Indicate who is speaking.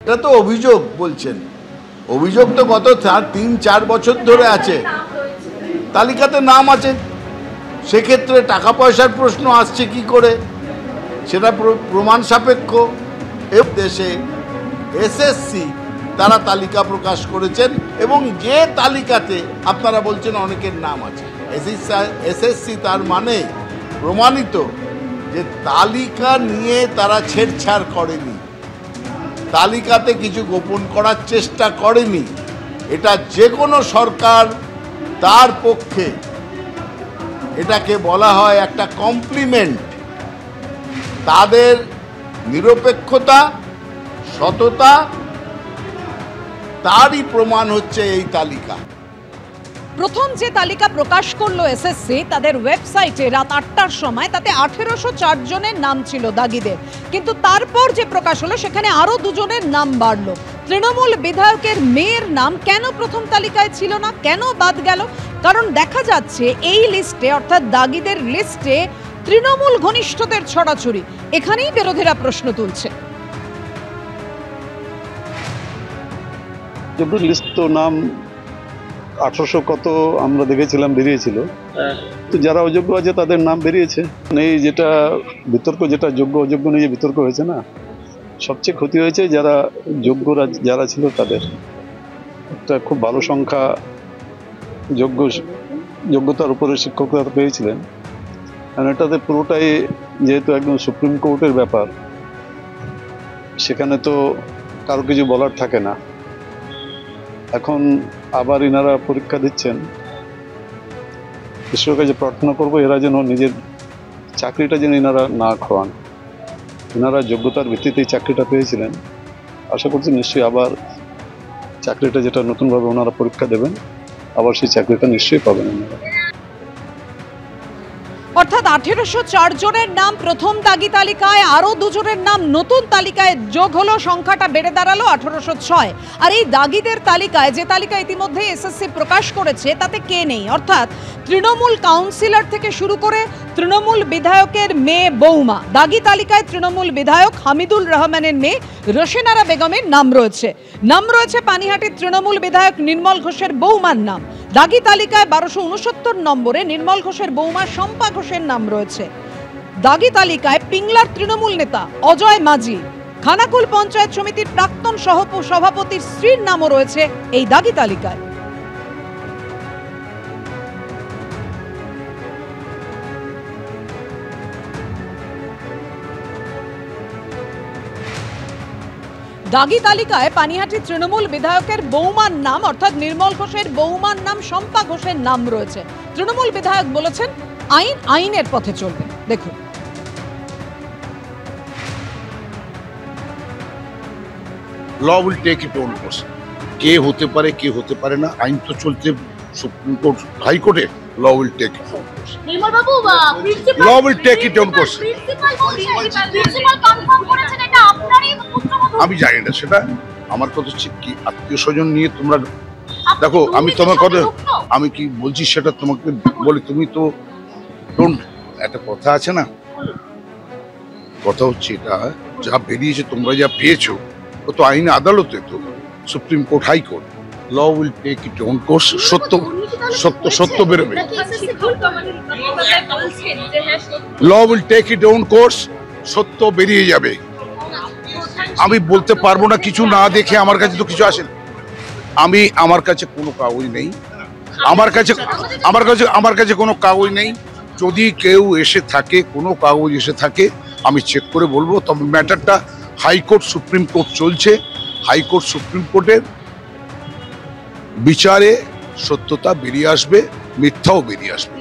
Speaker 1: এটা তো অভিযোগ বলছেন, অভিযোগ তো গত 3-4 বছর ধরে আছে, তালিকাতে নাম আছে, সেক্ষেত্রে টাকা পয়সার প্রশ্ন আসছে কি করে, সেটা প্রমাণ সাপেক্ষ। এ দেশে এসএসসি তারা তালিকা প্রকাশ করেছেন এবং যে তালিকাতে আপনারা বলছেন অনেকের নাম আছে, এসএসসি তার মানে প্রমাণিত যে তালিকা নিয়ে তারা ছেড়ছাড় করেনি, তালিকাতে কিছু গোপন করার চেষ্টা করেনি। এটা যে কোনো সরকার তার পক্ষে এটাকে বলা হয় একটা কমপ্লিমেন্ট। তাদের নিরপেক্ষতা, সততা, তারই প্রমাণ হচ্ছে এই তালিকা।
Speaker 2: প্রথম যে তালিকা প্রকাশ করলো এসএসসি তাদের ওয়েবসাইটে রাত 8টার সময়, তাতে 1804 জনের নাম ছিল দাগিদের, কিন্তু তারপর যে প্রকাশ হলো সেখানে আরো 2 জনের নাম বাড়লো। তৃণমূল বিধায়কের মেয়ের নাম কেন প্রথম তালিকায় ছিল না, কেন বাদ গেল? কারণ দেখা যাচ্ছে এই লিস্টে, অর্থাৎ দাগিদের লিস্টে তৃণমূল ঘনিষ্ঠদের ছড়াছড়ি। এখানেই বিরোধীরা প্রশ্ন তুলছে।
Speaker 3: লিস্ট তো নাম 1800 কত আমরা দেখেছিলাম বেরিয়েছিল, তো যারা অযোগ্য আছে তাদের নাম বেরিয়েছে। এই যেটা বিতর্ক, যেটা যোগ্য অযোগ্য নিয়ে বিতর্ক হয়েছে না, সবচেয়ে ক্ষতি হয়েছে যারা যোগ্যরা যারা ছিল তাদের। একটা খুব ভালো সংখ্যা যোগ্যতার উপরে শিক্ষকরা পেয়েছিলেন, কারণ এটাতে পুরোটাই যেহেতু একদম সুপ্রিম কোর্টের ব্যাপার, সেখানে তো কারো কিছু বলার থাকে না। এখন আবার ইনারা পরীক্ষা দিচ্ছেন, ঈশ্বরের কাছে প্রার্থনা করবো এরা যেন নিজের চাকরিটা যেন ইনারা না খোয়ান। ইনারা যোগ্যতার ভিত্তিতেই চাকরিটা পেয়েছিলেন, আশা করছি নিশ্চয়ই আবার চাকরিটা যেটা নতুনভাবে ওনারা পরীক্ষা দেবেন, আবার সেই চাকরিটা নিশ্চয়ই পাবেন ওনারা।
Speaker 2: অর্থাৎ 1804 জনের নাম প্রথম দাগি তালিকায়, আরো 2 জনের নাম নতুন তালিকায় যোগ হলো, সংখ্যাটা বেড়ে দাঁড়ালো 1806। আর এই দাগিদের তালিকায়, যে তালিকা ইতিমধ্যে এসএসসি প্রকাশ করেছে, তাতে কে নেই? অর্থাৎ তৃণমূল কাউন্সিলর থেকে শুরু করে তৃণমূল বিধায়কের মেয়ে বৌমা। দাগি তালিকায় তৃণমূল বিধায়ক হামিদুল রহমানের মেয়ে রোশনারা বেগমের নাম রয়েছে। পানিহাটির তৃণমূল বিধায়ক নির্মল ঘোষের বৌমার নাম। দাগি তালিকায় 1269 নম্বরে নির্মল ঘোষের বৌমা শম্পা ঘোষের নাম রয়েছে। দাগি তালিকায় পিংলার তৃণমূল নেতা অজয় মাঝি, খানাকুল পঞ্চায়েত সমিতির প্রাক্তন সভাপতির স্ত্রীর নামও রয়েছে এই দাগি তালিকায়। দাগি তালিকায় পানিহাটি তৃণমূল বিধায়কের বৌমার নাম, অর্থাৎ নির্মল ঘোষের বৌমার নাম শম্পা ঘোষের নাম রয়েছে। তৃণমূল বিধায়ক বলেছেন আইনের পথে চলবে। দেখুন,
Speaker 4: law will take it own course. কে হতে পারে কে হতে পারে না, আইন তো চলছে সুপ্রিম কোর্ট, হাইকোর্টে। Law will take it own course. Law will take it own course. আমি জানি না সেটা, আমার কথা হচ্ছে কি আত্মীয় স্বজন নিয়ে তোমরা দেখো, আমি তোমার কথা আমি কি বলছি সেটা তোমাকে বলি, তুমি তো একটা কথা আছে না, কথা হচ্ছে এটা যা বেরিয়েছে, তোমরা যা পেয়েছো ও তো আইন আদালতে, তো supreme court, high court. Law will take it own course. সত্য বেরোবে। Law will take it own course, সত্য বেরিয়ে যাবে। আমি বলতে পারবো না কিছু না দেখে, আমার কাছে তো কিছু আসে না। আমার কাছে কোনো কাগজ নেই, আমার কাছে কোনো কাগজ নেই। যদি কেউ এসে থাকে, কোনো কাগজ এসে থাকে, আমি চেক করে বলবো। তবে ম্যাটারটা হাইকোর্ট সুপ্রিম কোর্ট চলছে, হাইকোর্ট সুপ্রিম কোর্টের বিচারে সত্যতা বেরিয়ে আসবে, মিথ্যাও বেরিয়ে আসবে।